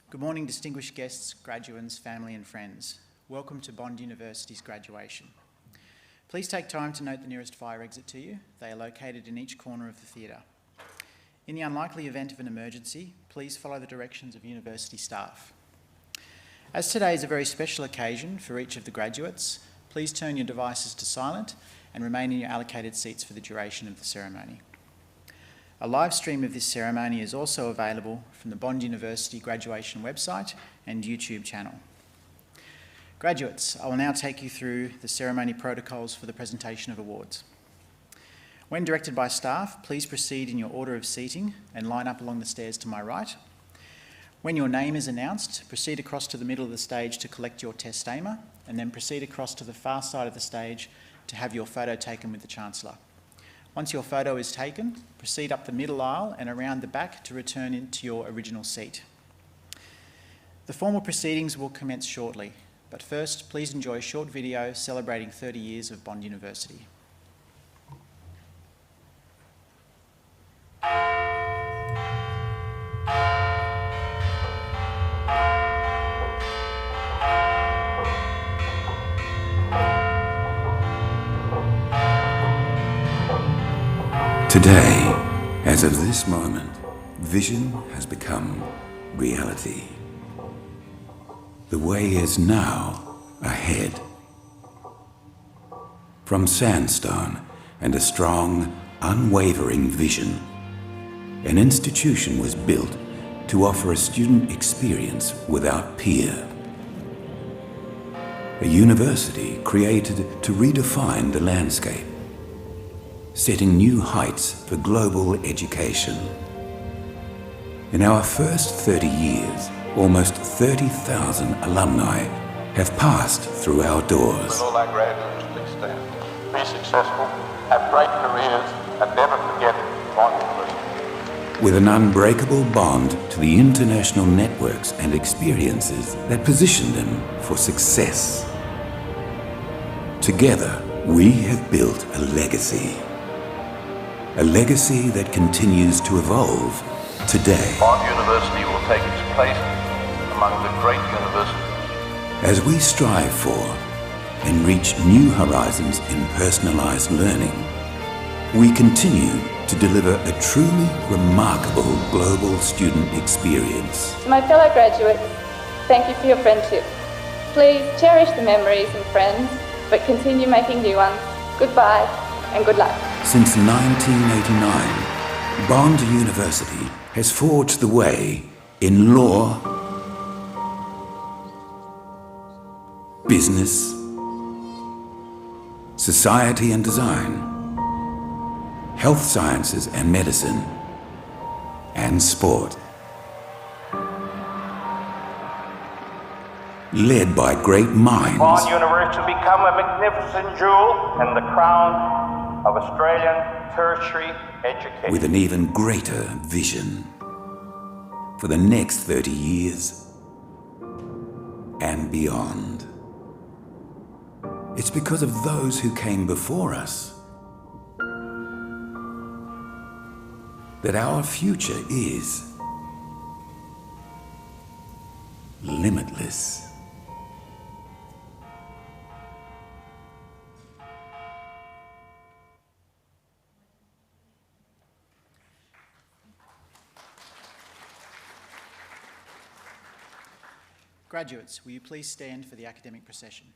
Good morning, distinguished guests, graduates, family and friends. Welcome to Bond University's graduation. Please take time to note the nearest fire exit to you. They are located in each corner of the theatre. In the unlikely event of an emergency, please follow the directions of university staff. As today is a very special occasion for each of the graduates, please turn your devices to silent and remain in your allocated seats for the duration of the ceremony. A live stream of this ceremony is also available from the Bond University graduation website and YouTube channel. Graduates, I will now take you through the ceremony protocols for the presentation of awards. When directed by staff, please proceed in your order of seating and line up along the stairs to my right. When your name is announced, proceed across to the middle of the stage to collect your testamer, and then proceed across to the far side of the stage to have your photo taken with the Chancellor. Once your photo is taken, proceed up the middle aisle and around the back to return into your original seat. The formal proceedings will commence shortly, but first, please enjoy a short video celebrating 30 years of Bond University. Today, as of this moment, vision has become reality. The way is now ahead. From sandstone and a strong, unwavering vision, an institution was built to offer a student experience without peer. A university created to redefine the landscape, setting new heights for global education. In our first 30 years, almost 30,000 alumni have passed through our doors. With all our graduates, please stand. Be successful, have great careers, and never forget Bond University. With an unbreakable bond to the international networks and experiences that position them for success. Together, we have built a legacy. A legacy that continues to evolve today. Bond University will take its place among the great universities. As we strive for and reach new horizons in personalized learning, we continue to deliver a truly remarkable global student experience. To my fellow graduates, thank you for your friendship. Please cherish the memories and friends, but continue making new ones. Goodbye and good luck. Since 1989, Bond University has forged the way in law, business, society and design, health sciences and medicine, and sport. Led by great minds. Bond University will become a magnificent jewel and the crown of Australian tertiary education. With an even greater vision for the next 30 years and beyond. It's because of those who came before us that our future is limitless. Graduates, will you please stand for the academic procession?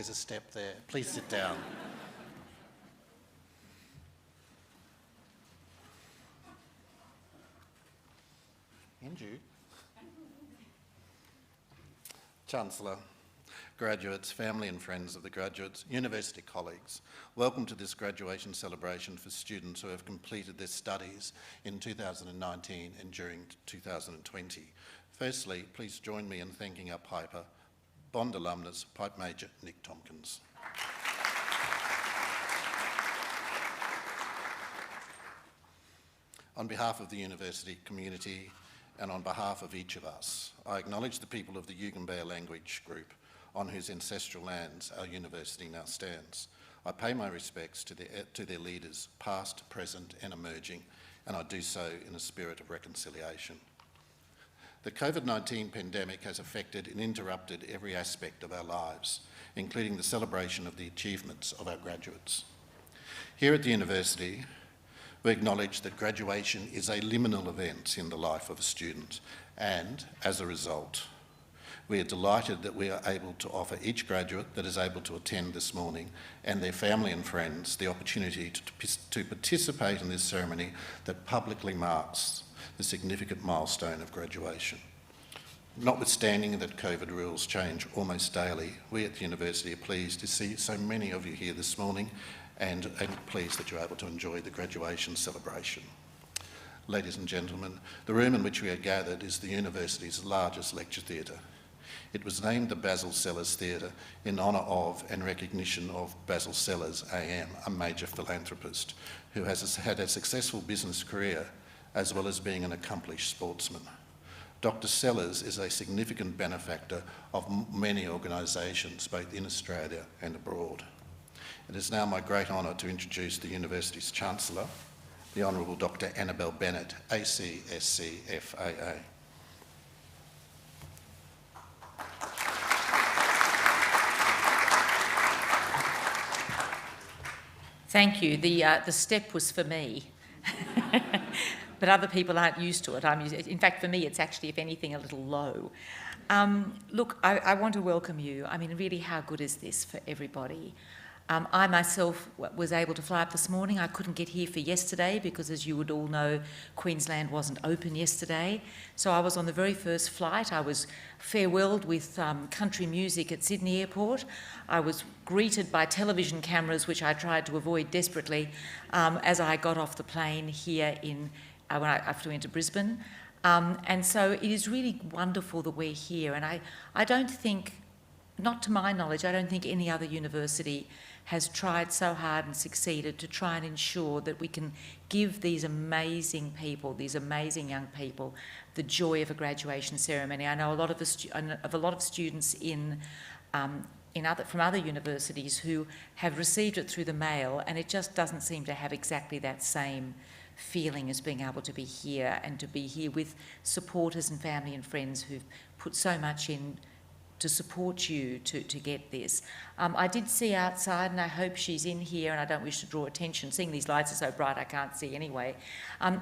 there's a step there. Please sit down. Inju. Chancellor, graduates, family and friends of the graduates, university colleagues, welcome to this graduation celebration for students who have completed their studies in 2019 and during 2020. Firstly, please join me in thanking our Piper, Bond alumnus, Pipe Major Nick Tompkins. On behalf of the university community and on behalf of each of us, I acknowledge the people of the Yugambeh language group on whose ancestral lands our university now stands. I pay my respects to their leaders, past, present and emerging, and I do so in a spirit of reconciliation. The COVID-19 pandemic has affected and interrupted every aspect of our lives, including the celebration of the achievements of our graduates. Here at the university, we acknowledge that graduation is a liminal event in the life of a student, and as a result, we are delighted that we are able to offer each graduate that is able to attend this morning and their family and friends the opportunity to participate in this ceremony that publicly marks the significant milestone of graduation. Notwithstanding that COVID rules change almost daily, we at the university are pleased to see so many of you here this morning and pleased that you're able to enjoy the graduation celebration. Ladies and gentlemen, the room in which we are gathered is the university's largest lecture theatre. It was named the Basil Sellers Theatre in honour of and recognition of Basil Sellers AM, a major philanthropist who has had a successful business career as well as being an accomplished sportsman. Dr. Sellers is a significant benefactor of many organisations both in Australia and abroad. It is now my great honour to introduce the university's Chancellor, the Honourable Dr. Annabel Bennett, ACSC FAA. Thank you. The step was for me, but other people aren't used to it. In fact, for me, it's actually, if anything, a little low. Look, I want to welcome you. I mean, really, how good is this for everybody? I myself was able to fly up this morning. I couldn't get here for yesterday because, as you would all know, Queensland wasn't open yesterday. So I was on the very first flight. I was farewelled with country music at Sydney Airport. I was greeted by television cameras, which I tried to avoid desperately, as I got off the plane here when I flew into Brisbane. And so it is really wonderful that we're here. And I don't think, not to my knowledge, I don't think any other university has tried so hard and succeeded to try and ensure that we can give these amazing people, these amazing young people, the joy of a graduation ceremony. I know a lot of students from other universities who have received it through the mail, and it just doesn't seem to have exactly that same feeling as being able to be here and to be here with supporters and family and friends who've put so much in to support you to get this. I did see outside, and I hope she's in here, and I don't wish to draw attention. Seeing these lights are so bright, I can't see anyway.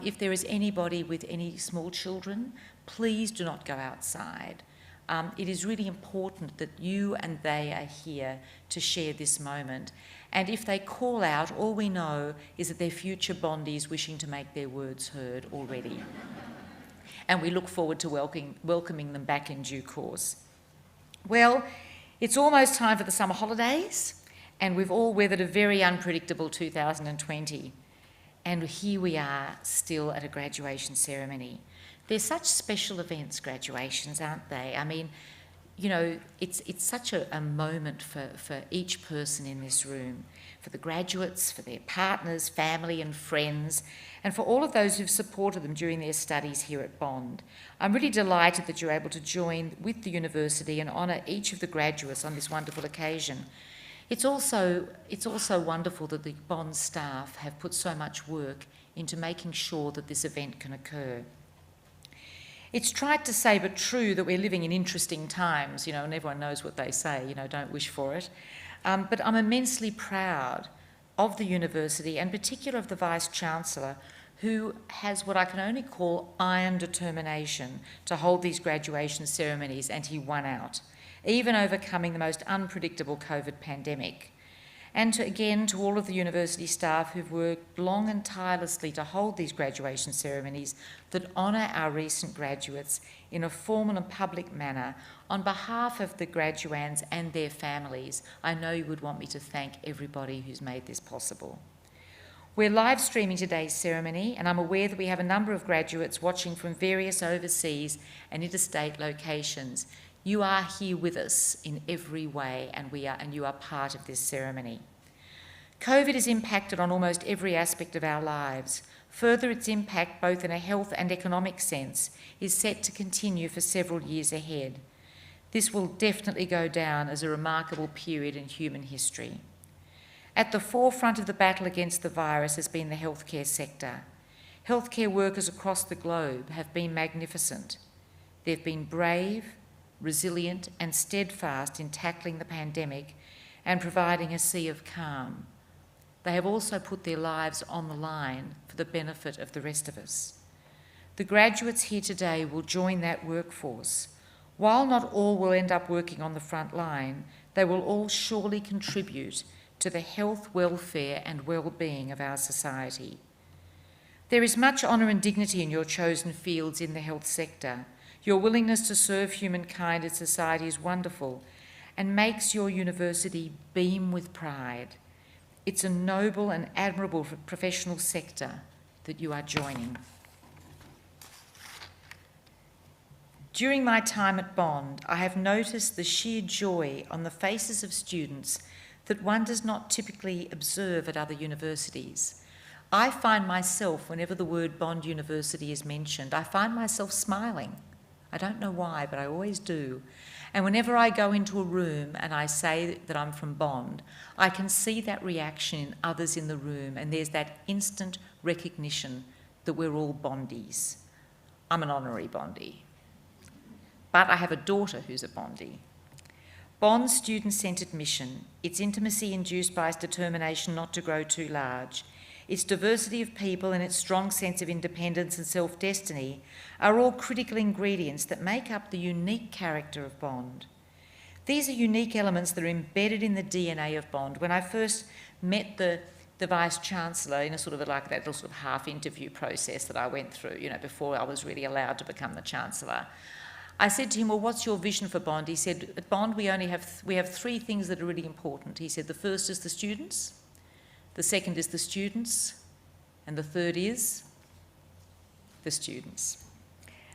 If there is anybody with any small children, please do not go outside. It is really important that you and they are here to share this moment. And if they call out, all we know is that they're future Bondies wishing to make their words heard already. And we look forward to welcoming them back in due course. Well, it's almost time for the summer holidays, and we've all weathered a very unpredictable 2020. And here we are, still at a graduation ceremony. They're such special events, graduations, aren't they? I mean, you know, it's such a moment for each person in this room, for the graduates, for their partners, family and friends, and for all of those who've supported them during their studies here at Bond. I'm really delighted that you're able to join with the university and honour each of the graduates on this wonderful occasion. It's also wonderful that the Bond staff have put so much work into making sure that this event can occur. It's trite to say, but true, that we're living in interesting times, you know, and everyone knows what they say, you know, don't wish for it. But I'm immensely proud of the university, and particularly of the Vice-Chancellor, who has what I can only call iron determination to hold these graduation ceremonies, and he won out. even overcoming the most unpredictable COVID pandemic. And to all of the university staff who've worked long and tirelessly to hold these graduation ceremonies that honour our recent graduates in a formal and public manner on behalf of the graduands and their families. I know you would want me to thank everybody who's made this possible. We're live streaming today's ceremony, and I'm aware that we have a number of graduates watching from various overseas and interstate locations. You are here with us in every way, and you are part of this ceremony. COVID has impacted on almost every aspect of our lives. Further, its impact, both in a health and economic sense, is set to continue for several years ahead. This will definitely go down as a remarkable period in human history. At the forefront of the battle against the virus has been the healthcare sector. Healthcare workers across the globe have been magnificent. They've been brave, resilient and steadfast in tackling the pandemic and providing a sea of calm. They have also put their lives on the line for the benefit of the rest of us. The graduates here today will join that workforce. While not all will end up working on the front line, they will all surely contribute to the health, welfare and well-being of our society. There is much honour and dignity in your chosen fields in the health sector. Your willingness to serve humankind and society is wonderful and makes your university beam with pride. It's a noble and admirable professional sector that you are joining. During my time at Bond, I have noticed the sheer joy on the faces of students that one does not typically observe at other universities. I find myself, whenever the word Bond University is mentioned, I find myself smiling. I don't know why, but I always do. And whenever I go into a room and I say that I'm from Bond, I can see that reaction in others in the room, and there's that instant recognition that we're all Bondies. I'm an honorary Bondie, but I have a daughter who's a Bondie. Bond's student-centred mission, its intimacy induced by its determination not to grow too large, its diversity of people and its strong sense of independence and self-destiny are all critical ingredients that make up the unique character of Bond. These are unique elements that are embedded in the DNA of Bond. When I first met the Vice-Chancellor in a sort of like that little sort of half-interview process that I went through, before I was really allowed to become the Chancellor, I said to him, well, what's your vision for Bond? He said, at Bond we have three things that are really important. He said, the first is the students, the second is the students, and the third is the students.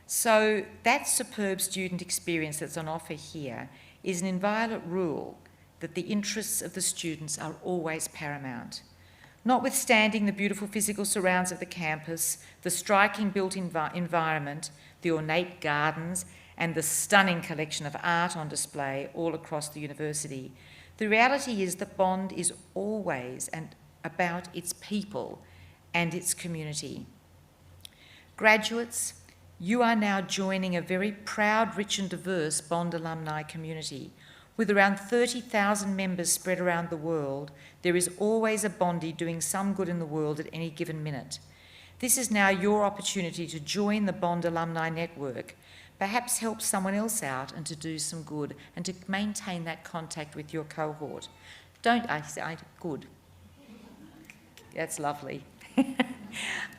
So that superb student experience that's on offer here is an inviolate rule that the interests of the students are always paramount. Notwithstanding the beautiful physical surrounds of the campus, the striking built environment, the ornate gardens, and the stunning collection of art on display all across the university, the reality is that Bond is always about its people and its community. Graduates, you are now joining a very proud, rich and diverse Bond alumni community. With around 30,000 members spread around the world, there is always a Bondie doing some good in the world at any given minute. This is now your opportunity to join the Bond alumni network, perhaps help someone else out and to do some good and to maintain that contact with your cohort. Good. That's lovely.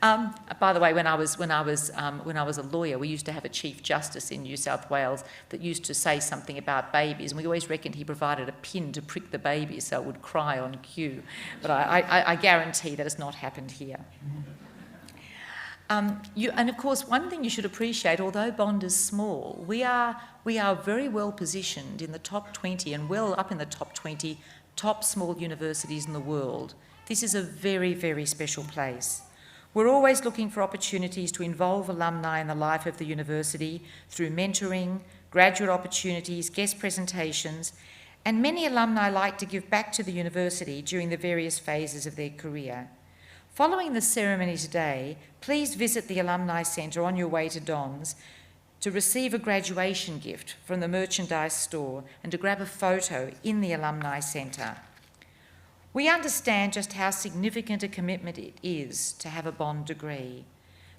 By the way, when I was a lawyer, we used to have a Chief Justice in New South Wales that used to say something about babies, and we always reckoned he provided a pin to prick the baby so it would cry on cue. But I guarantee that has not happened here. And of course, one thing you should appreciate, although Bond is small, we are very well positioned in the top 20 and well up in the top 20 top small universities in the world. This is a very, very special place. We're always looking for opportunities to involve alumni in the life of the university through mentoring, graduate opportunities, guest presentations, and many alumni like to give back to the university during the various phases of their career. Following the ceremony today, please visit the Alumni Centre on your way to Don's to receive a graduation gift from the merchandise store and to grab a photo in the Alumni Centre. We understand just how significant a commitment it is to have a Bond degree.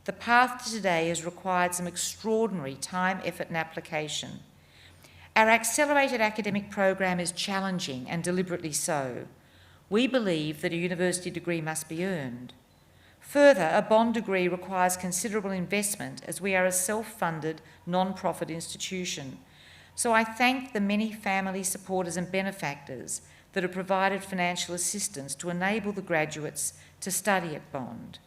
The path to today has required some extraordinary time, effort and application. Our accelerated academic program is challenging and deliberately so. We believe that a university degree must be earned. Further, a bond degree requires considerable investment as we are a self-funded, non-profit institution. So I thank the many family supporters and benefactors that have provided financial assistance to enable the graduates to study at Bond.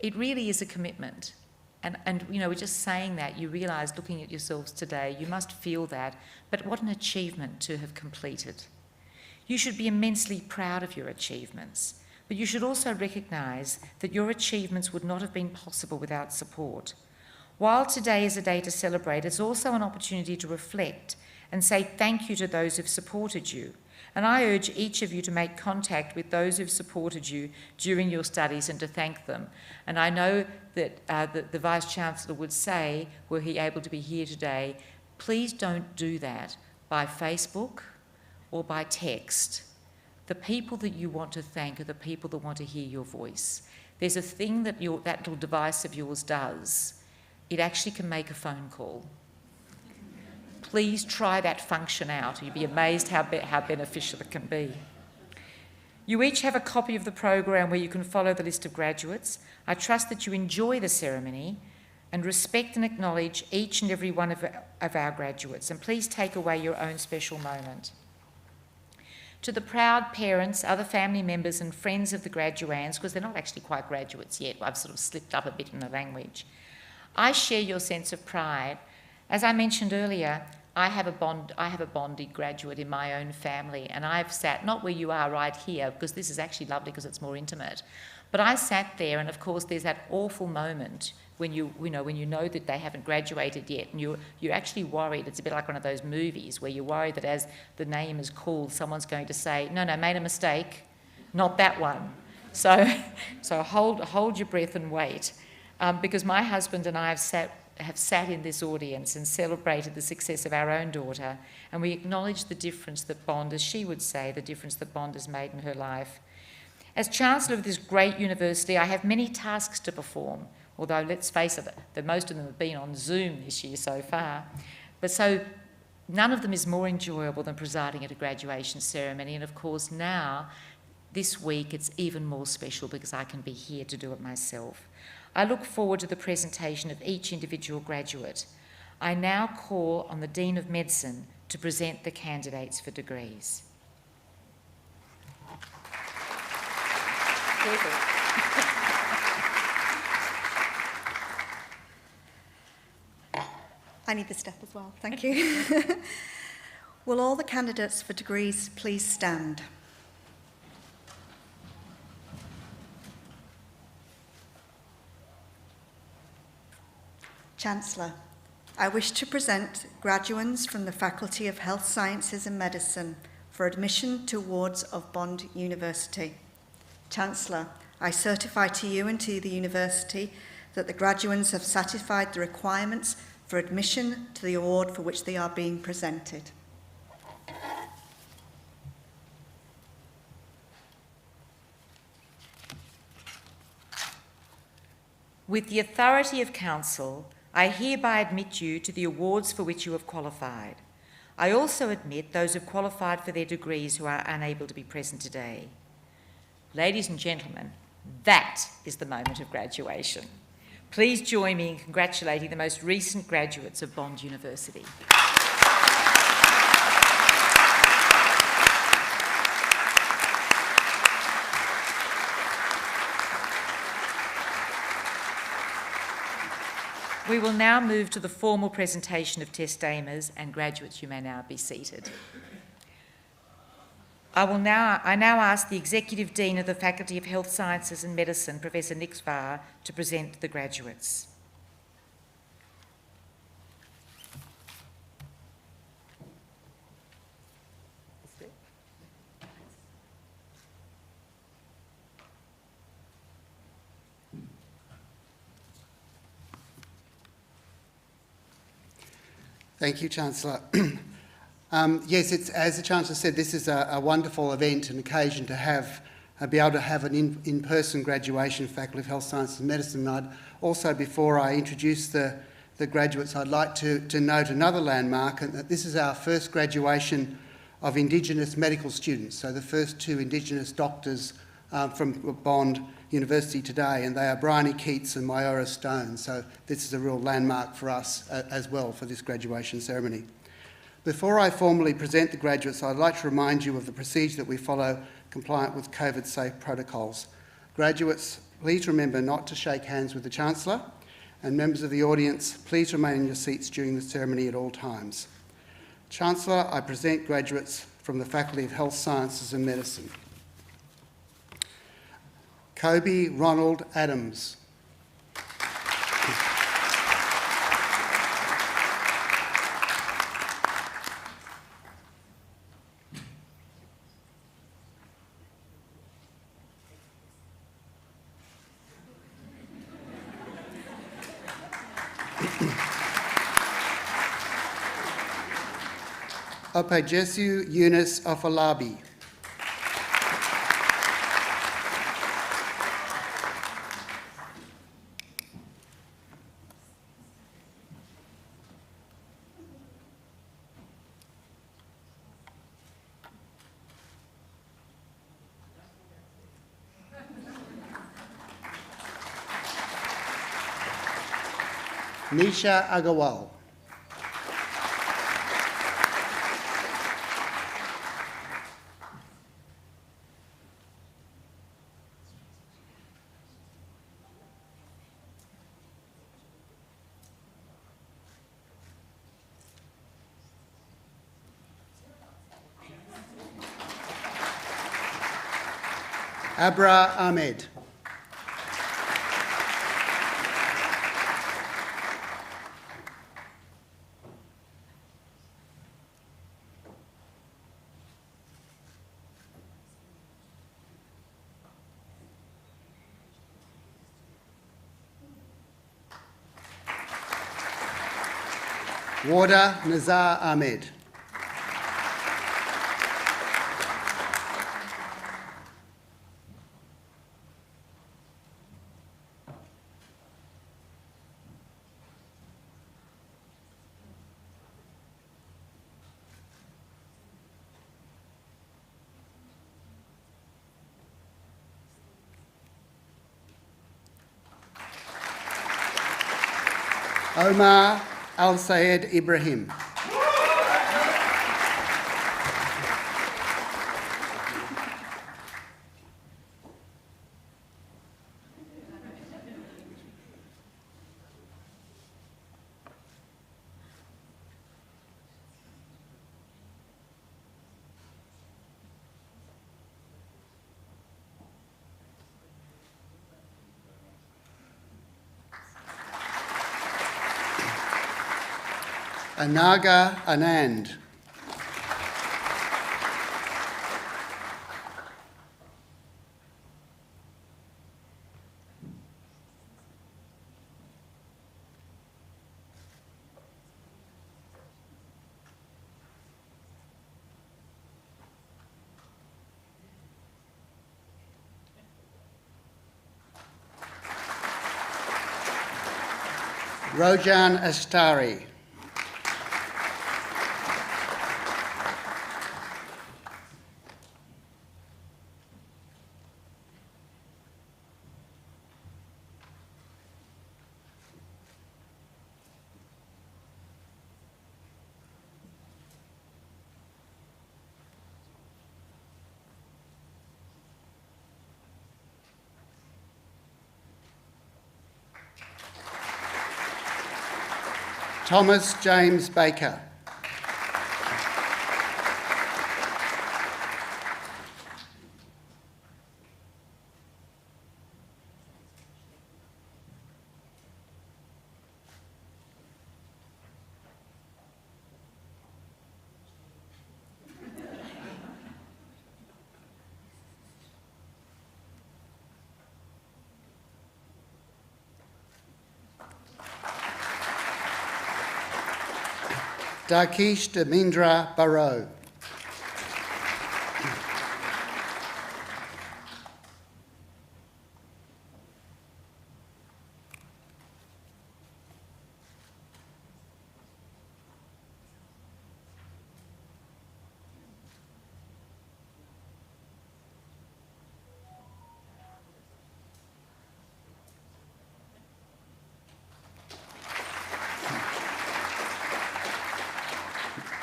It really is a commitment. And you know, we're just saying that, you realise, looking at yourselves today, you must feel that, but what an achievement to have completed. You should be immensely proud of your achievements, but you should also recognise that your achievements would not have been possible without support. While today is a day to celebrate, it's also an opportunity to reflect and say thank you to those who've supported you. And I urge each of you to make contact with those who've supported you during your studies and to thank them. And I know that the Vice-Chancellor would say, were he able to be here today, please don't do that by Facebook or by text. The people that you want to thank are the people that want to hear your voice. There's a thing that that little device of yours does. It actually can make a phone call. Please try that function out. You'll be amazed how beneficial it can be. You each have a copy of the program where you can follow the list of graduates. I trust that you enjoy the ceremony and respect and acknowledge each and every one of our graduates. And please take away your own special moment. To the proud parents, other family members and friends of the graduands, because they're not actually quite graduates yet, I've sort of slipped up a bit in the language. I share your sense of pride. As I mentioned earlier, I have a bonded graduate in my own family, and I've sat, not where you are right here, because this is actually lovely because it's more intimate, but I sat there, and of course there's that awful moment when you know that they haven't graduated yet, and you're actually worried. It's a bit like one of those movies where you're worried that as the name is called, someone's going to say, no, made a mistake, not that one. So hold your breath and wait, because my husband and I have sat in this audience and celebrated the success of our own daughter, and we acknowledge the difference that Bond, as she would say, the difference that Bond has made in her life. As Chancellor of this great university, I have many tasks to perform, although let's face it, that most of them have been on Zoom this year so far. But so none of them is more enjoyable than presiding at a graduation ceremony, and of course now, this week, it's even more special because I can be here to do it myself. I look forward to the presentation of each individual graduate. I now call on the Dean of Medicine to present the candidates for degrees. I need the step as well, thank you. Will all the candidates for degrees please stand? Chancellor, I wish to present graduands from the Faculty of Health Sciences and Medicine for admission to wards of Bond University. Chancellor, I certify to you and to the university that the graduands have satisfied the requirements for admission to the award for which they are being presented. With the authority of Council, I hereby admit you to the awards for which you have qualified. I also admit those who have qualified for their degrees who are unable to be present today. Ladies and gentlemen, that is the moment of graduation. Please join me in congratulating the most recent graduates of Bond University. We will now move to the formal presentation of testamers, and graduates, you may now be seated. I now ask the Executive Dean of the Faculty of Health Sciences and Medicine, Professor Nick Svar, to present the graduates. Thank you, Chancellor. Yes, as the Chancellor said, this is a wonderful event and occasion to have be able to have an in-person graduation Faculty of Health Sciences and Medicine. And I'd also, before I introduce the graduates, I'd like to note another landmark, and that this is our first graduation of Indigenous medical students, so the first 2 Indigenous doctors from Bond University today, and they are Bryony Keats and Myora Stone, so this is a real landmark for us as well for this graduation ceremony. Before I formally present the graduates, I'd like to remind you of the procedure that we follow compliant with COVID-safe protocols. Graduates, please remember not to shake hands with the Chancellor, and members of the audience, please remain in your seats during the ceremony at all times. Chancellor, I present graduates from the Faculty of Health Sciences and Medicine. Kobe Ronald Adams. Opejesu Eunice Afalabi. Nisha Agarwal. Abra Ahmed. Warda Nazar Ahmed. Omar Al-Sayed Ibrahim. Anaga Anand. Rojan Astari. Thomas James Baker. Darkesh Demindra Barrow.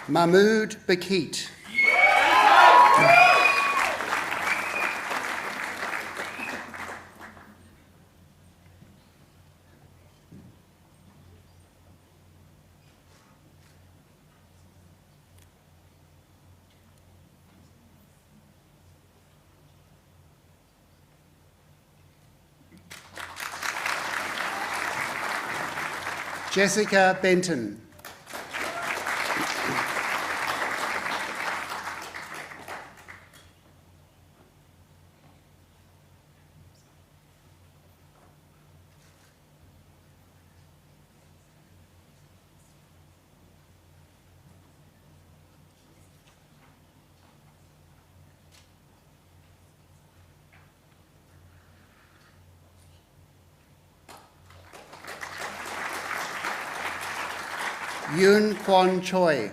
Mahmood Bakit. Jessica Benton. Yoon Kwon Choi.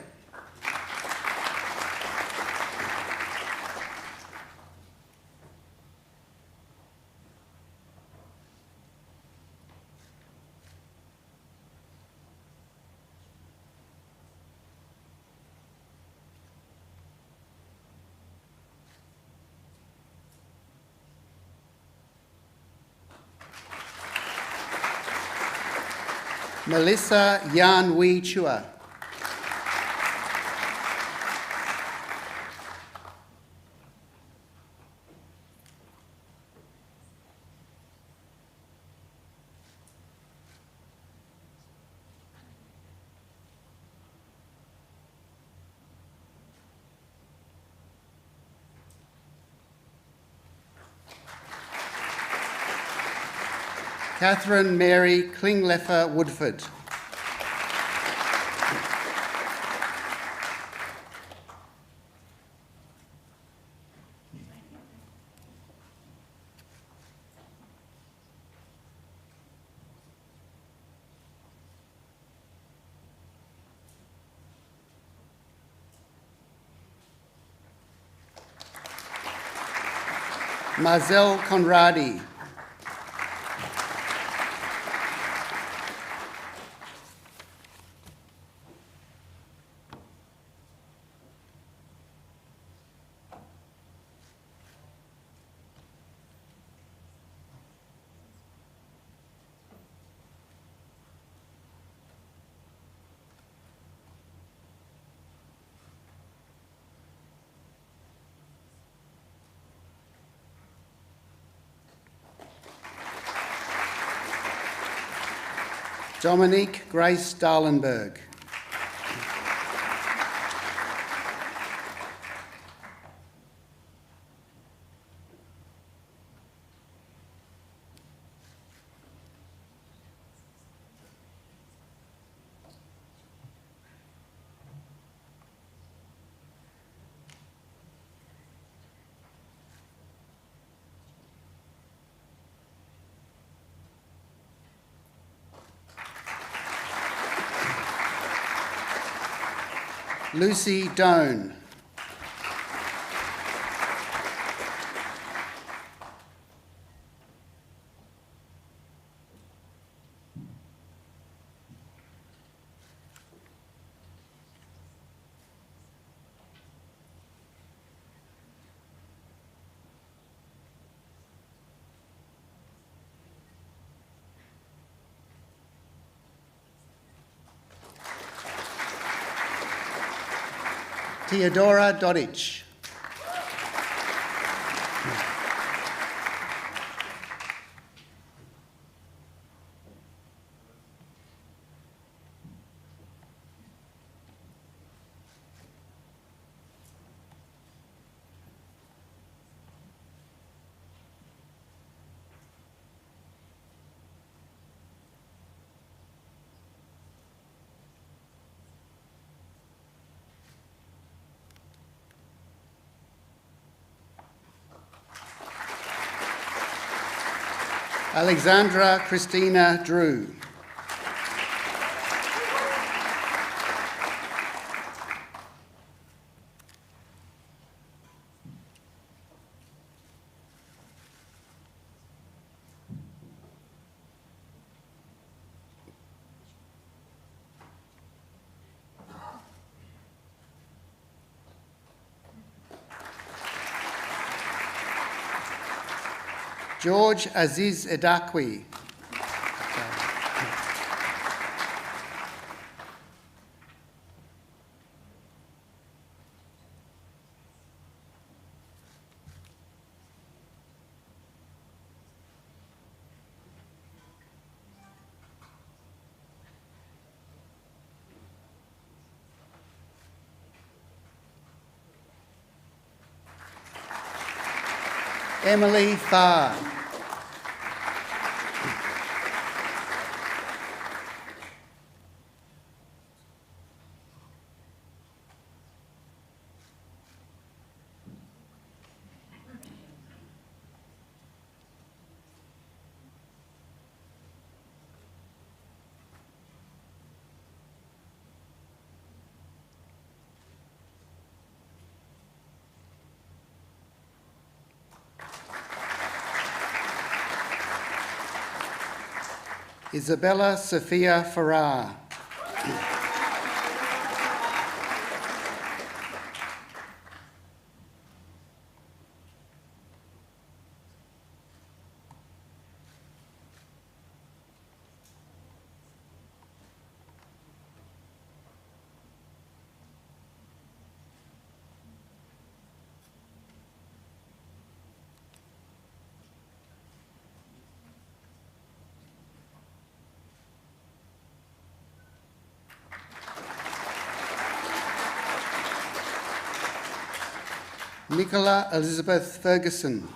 Melissa Yan Wee Chua. Catherine Mary Klingleffer Woodford. Marzel Conradi. Dominique Grace Darlenberg. Lucy Doan. Theodora Dodic. Alexandra Christina Drew. George Aziz Edakwi. Emily Farr. Isabella Sophia Farrar. Nicola Elizabeth Ferguson.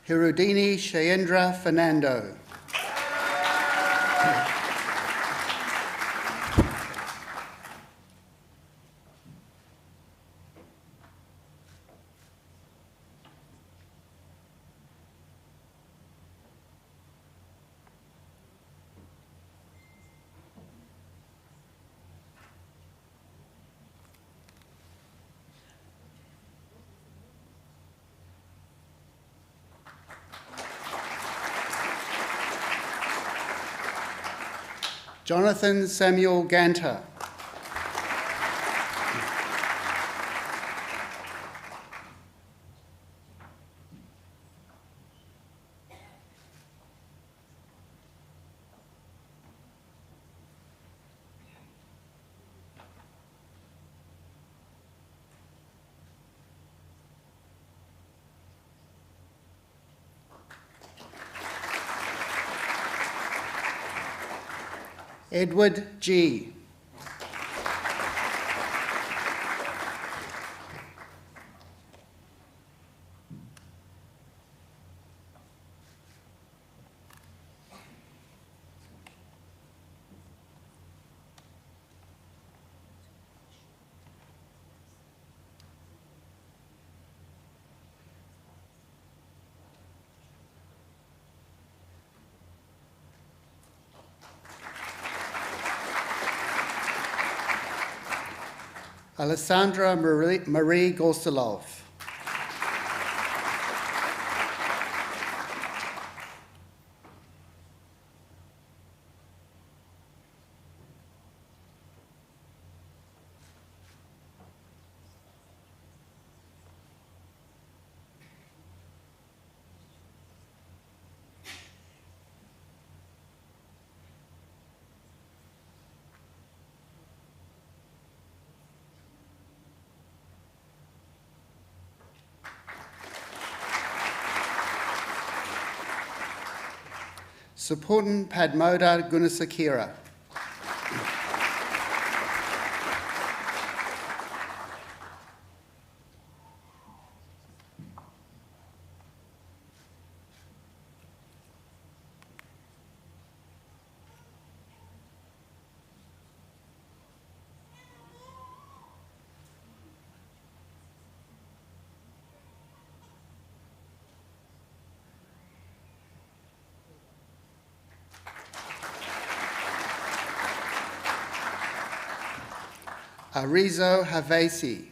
Hirudini Shayendra Fernando. Jonathan Samuel Ganter. Edward G. Alessandra Marie Gorsalov. Supurtan Padmoda Gunasakira. Arizo Havesi.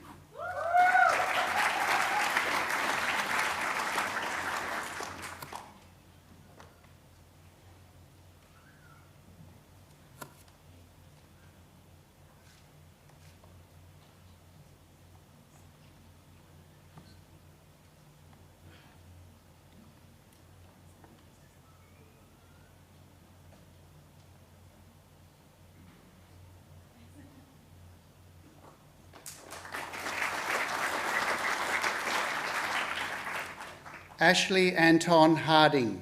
Ashley Anton Harding.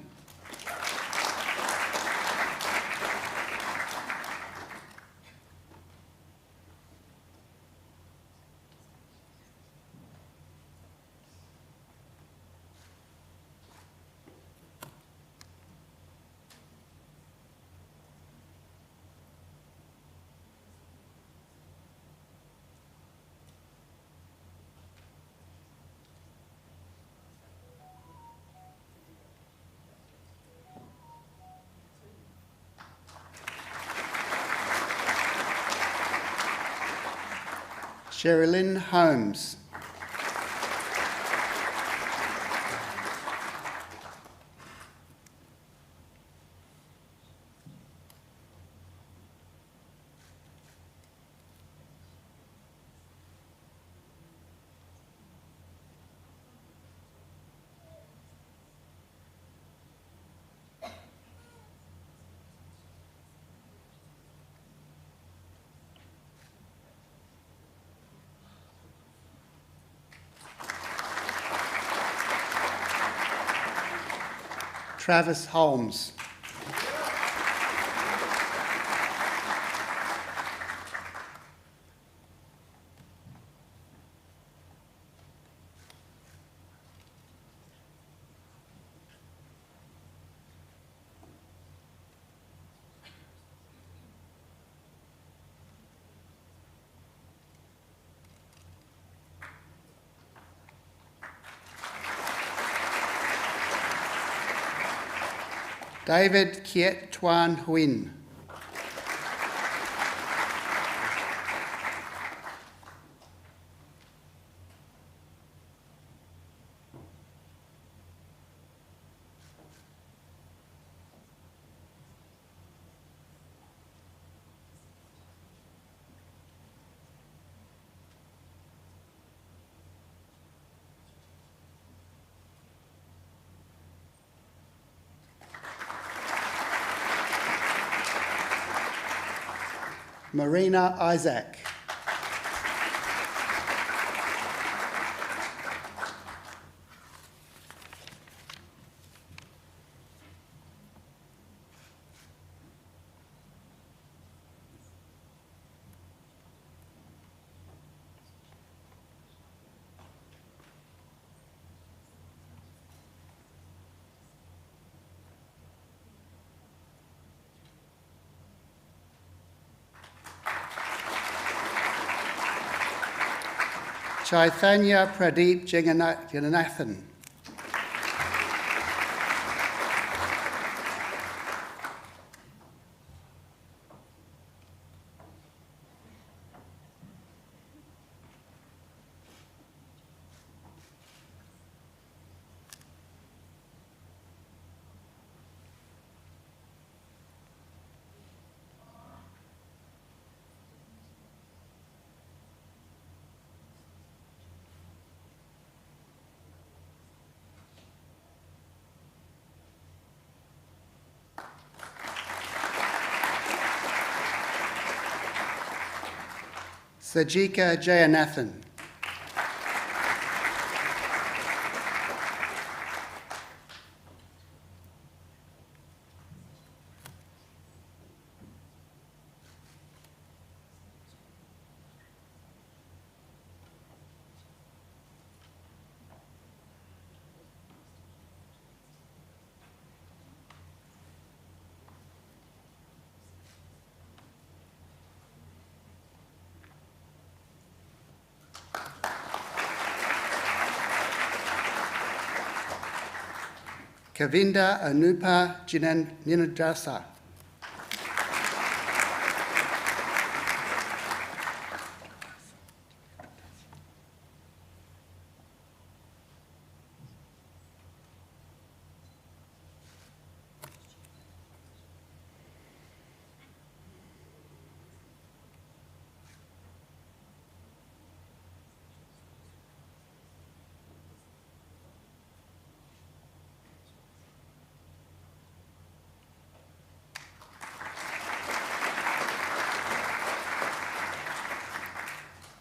Sherilyn Holmes. Travis Holmes. David Kiet Tuan Huyn. Marina Isaac. Chaitanya Pradeep Jagannathan. Sajika Jayanathan. Kavinda Anupa Ninadasa.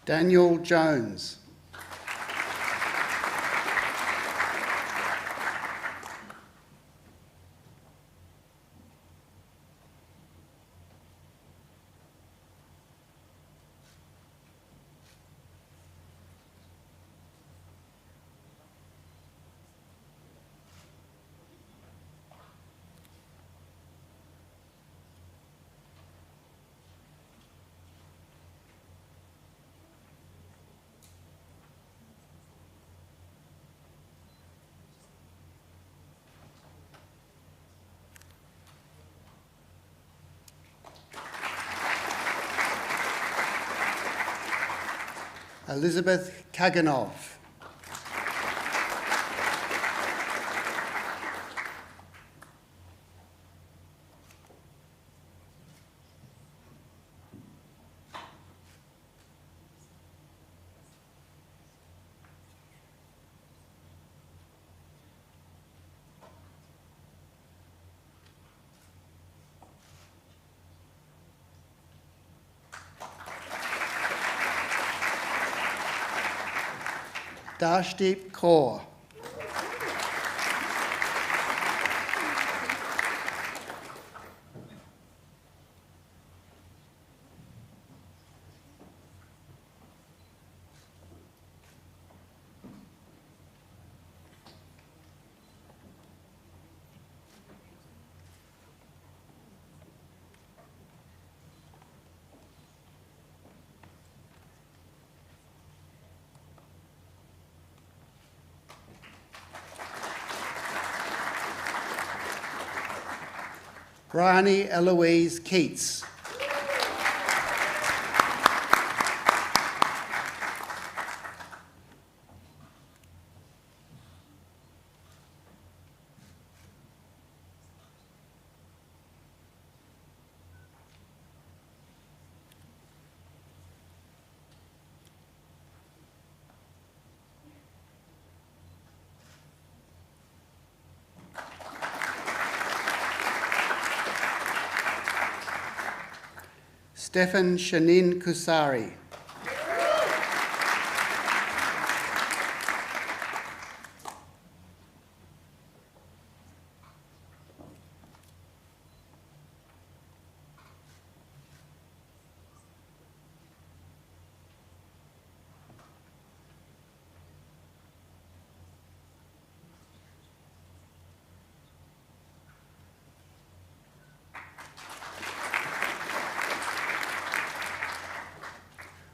Daniel Jones. Elizabeth Kaganov. Darshdeep Kaur. Bryony Eloise Keats. Stefan Shanin Kusari.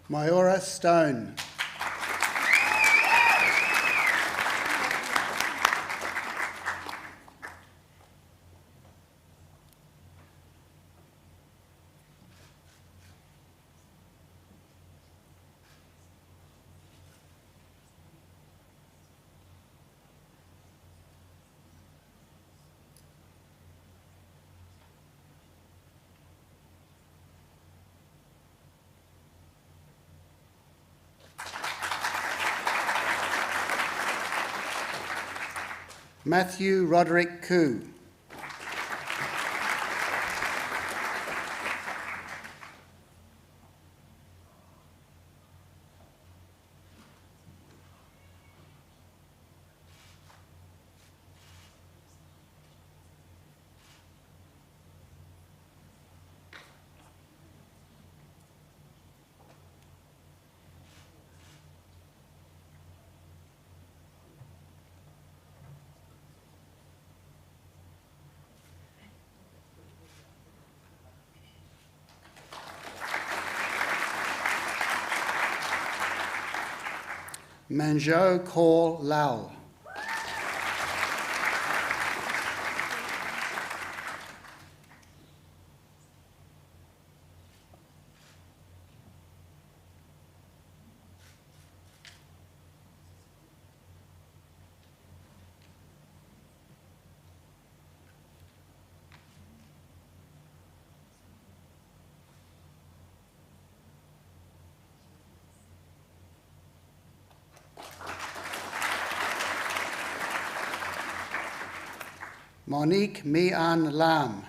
Mayura Stone. Matthew Roderick Koo. Manjot Kaur Lal. Monique Mian Lam.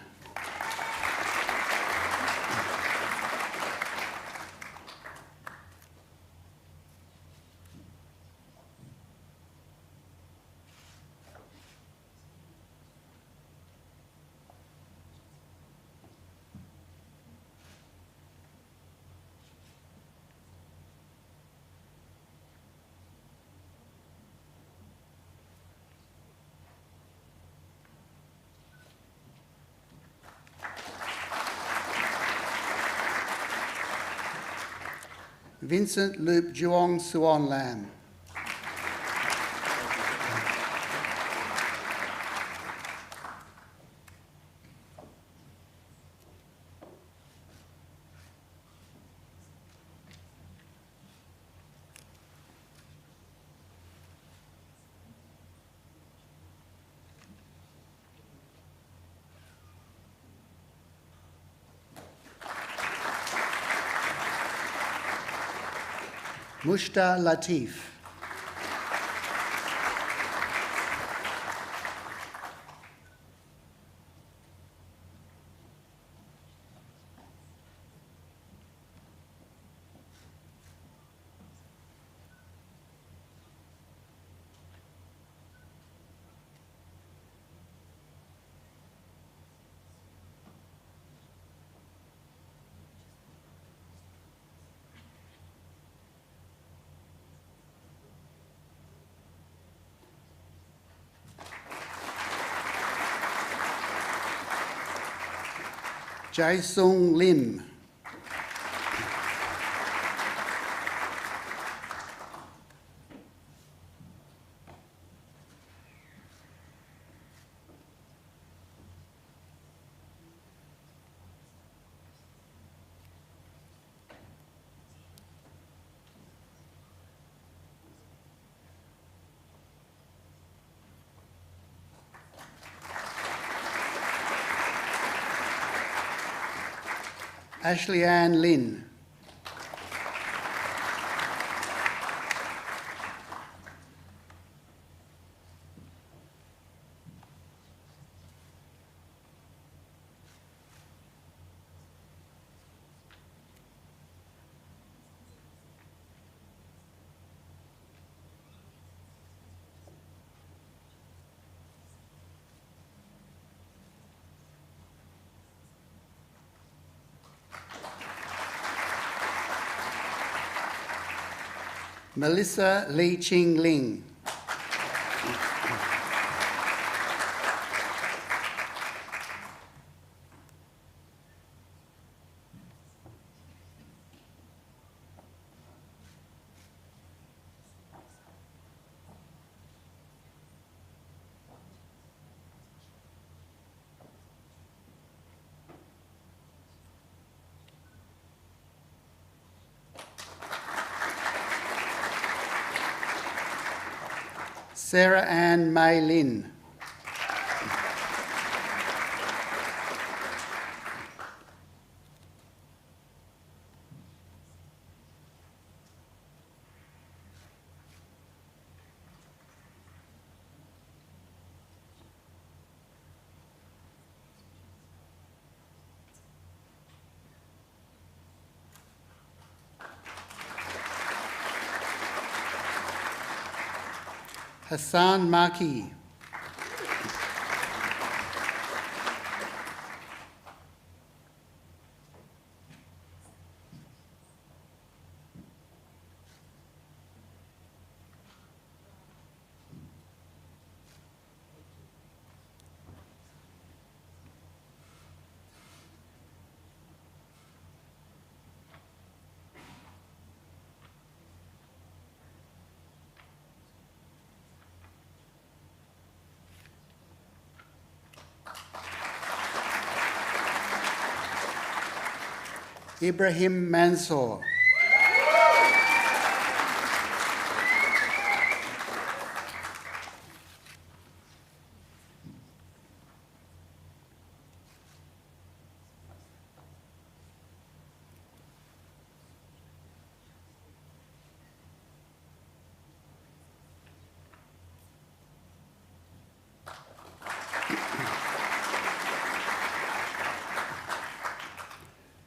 Vincent Loop Juong Suon Lam. Mushta Latif. Jae Sung Lim. Ashley Ann Lin. Melissa Lee Ching Ling. Sarah Ann May Lin. Hassan Maki. Ibrahim Mansour.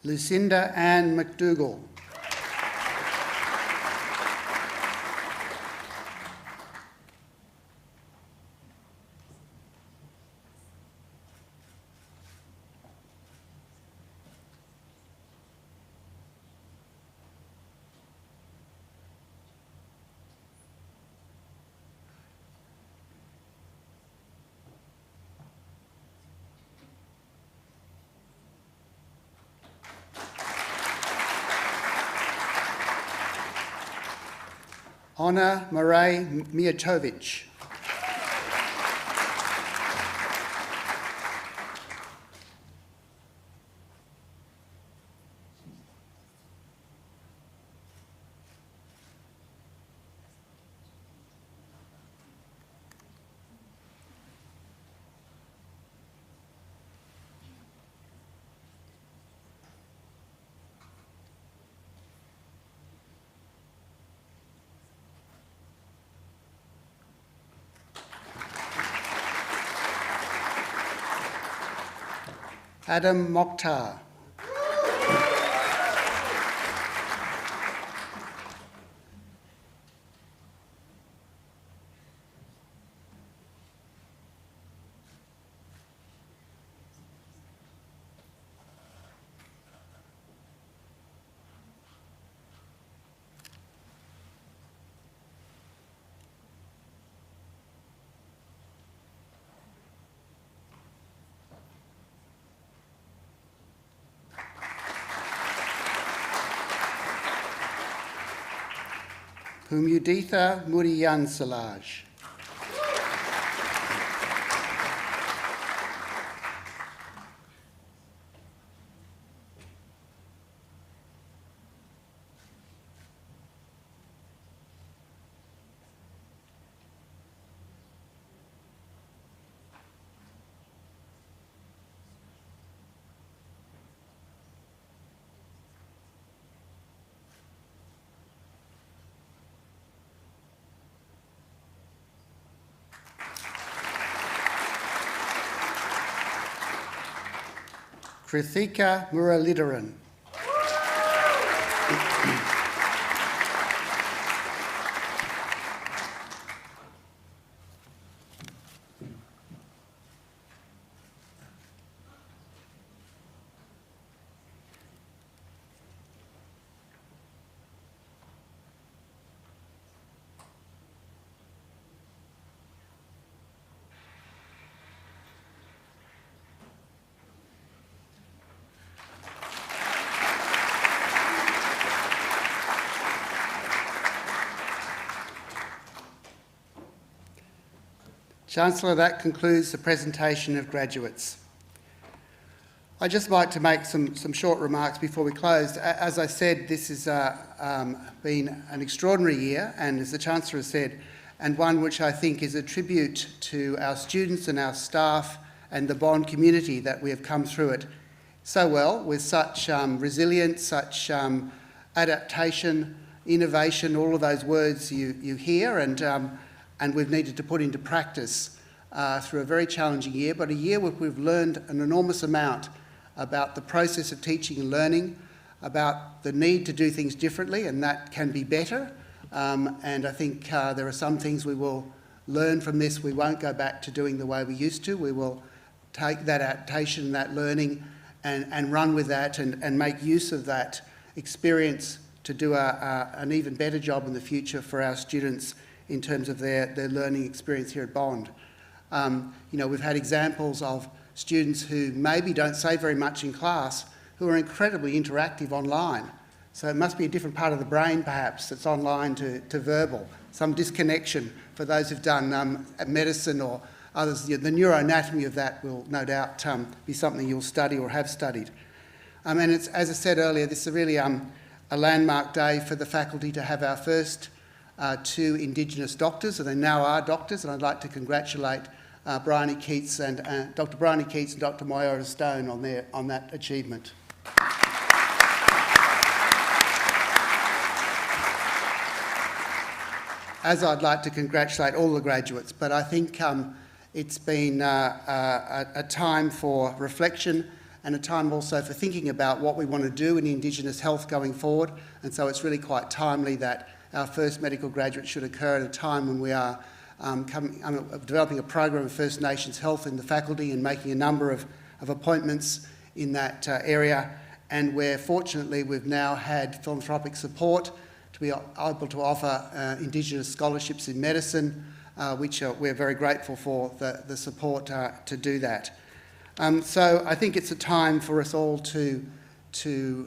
Lucinda Ann McDougall. Anna Marie Mijatovic. Adam Mokhtar. Humuditha Muriyan Salaj. Krithika Muralidharan. Chancellor, that concludes the presentation of graduates. I'd just like to make some short remarks before we close. As I said, this has been an extraordinary year, and as the Chancellor has said, and one which I think is a tribute to our students and our staff and the Bond community that we have come through it so well, with such resilience, such adaptation, innovation, all of those words you hear, and we've needed to put into practice through a very challenging year, but a year where we've learned an enormous amount about the process of teaching and learning, about the need to do things differently, and that can be better. And I think there are some things we will learn from this. We won't go back to doing the way we used to. We will take that adaptation, that learning, and run with that and make use of that experience to do an even better job in the future for our students in terms of their learning experience here at Bond. We've had examples of students who maybe don't say very much in class who are incredibly interactive online. So it must be a different part of the brain perhaps that's online to verbal, some disconnection for those who've done medicine or others. The neuroanatomy of that will no doubt be something you'll study or have studied. And it's, as I said earlier, this is really a landmark day for the faculty to have our first two Indigenous doctors, and they now are doctors, and I'd like to congratulate Bryony Keats and Dr. Bryony Keats and Dr. Moira Stone on that achievement. As I'd like to congratulate all the graduates, but I think it's been a time for reflection and a time also for thinking about what we want to do in Indigenous health going forward, and so it's really quite timely that our first medical graduate should occur at a time when we are developing a program of First Nations health in the faculty and making a number of appointments in that area, and where fortunately we've now had philanthropic support to be able to offer Indigenous scholarships in medicine, which we're very grateful for the support to do that. So I think it's a time for us all to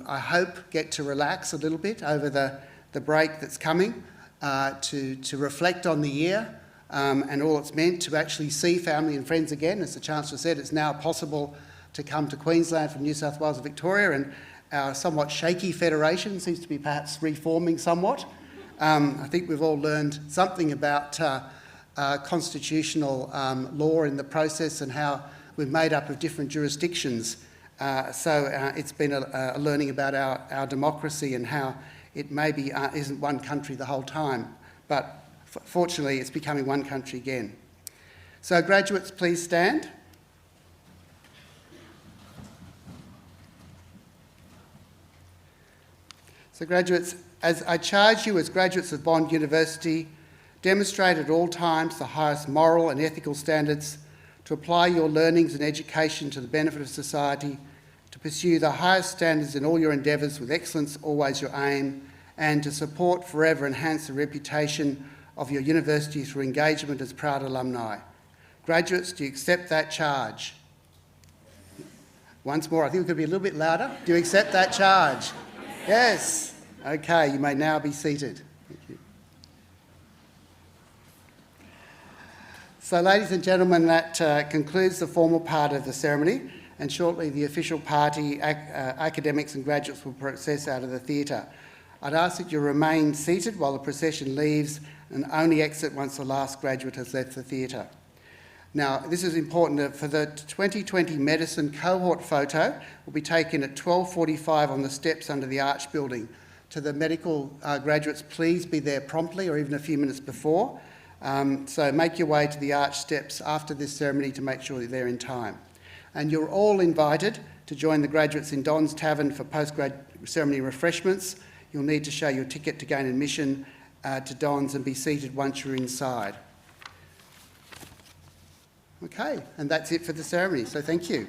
I hope, get to relax a little bit over the break that's coming. to reflect on the year and all it's meant, to actually see family and friends again. As the Chancellor said, it's now possible to come to Queensland from New South Wales and Victoria, and our somewhat shaky federation seems to be perhaps reforming somewhat. I think we've all learned something about constitutional law in the process and how we're made up of different jurisdictions. So it's been a learning about our democracy and how it maybe isn't one country the whole time, but fortunately it's becoming one country again. So graduates, please stand. So graduates, as I charge you as graduates of Bond University, demonstrate at all times the highest moral and ethical standards, to apply your learnings and education to the benefit of society, to pursue the highest standards in all your endeavours with excellence always your aim, and to support, forever enhance the reputation of your university through engagement as proud alumni. Graduates, do you accept that charge? Once more, I think we could be a little bit louder. Do you accept that charge? Yes. Okay, you may now be seated. Thank you. So, ladies and gentlemen, that concludes the formal part of the ceremony, and shortly the official party, academics and graduates will process out of the theatre. I'd ask that you remain seated while the procession leaves and only exit once the last graduate has left the theatre. Now, this is important. For the 2020 medicine cohort photo will be taken at 12:45 on the steps under the Arch building. To the medical graduates, please be there promptly or even a few minutes before. So make your way to the Arch steps after this ceremony to make sure you're there in time. And you're all invited to join the graduates in Don's Tavern for post-grad ceremony refreshments. You'll need to show your ticket to gain admission to Don's and be seated once you're inside. Okay, and that's it for the ceremony, so thank you.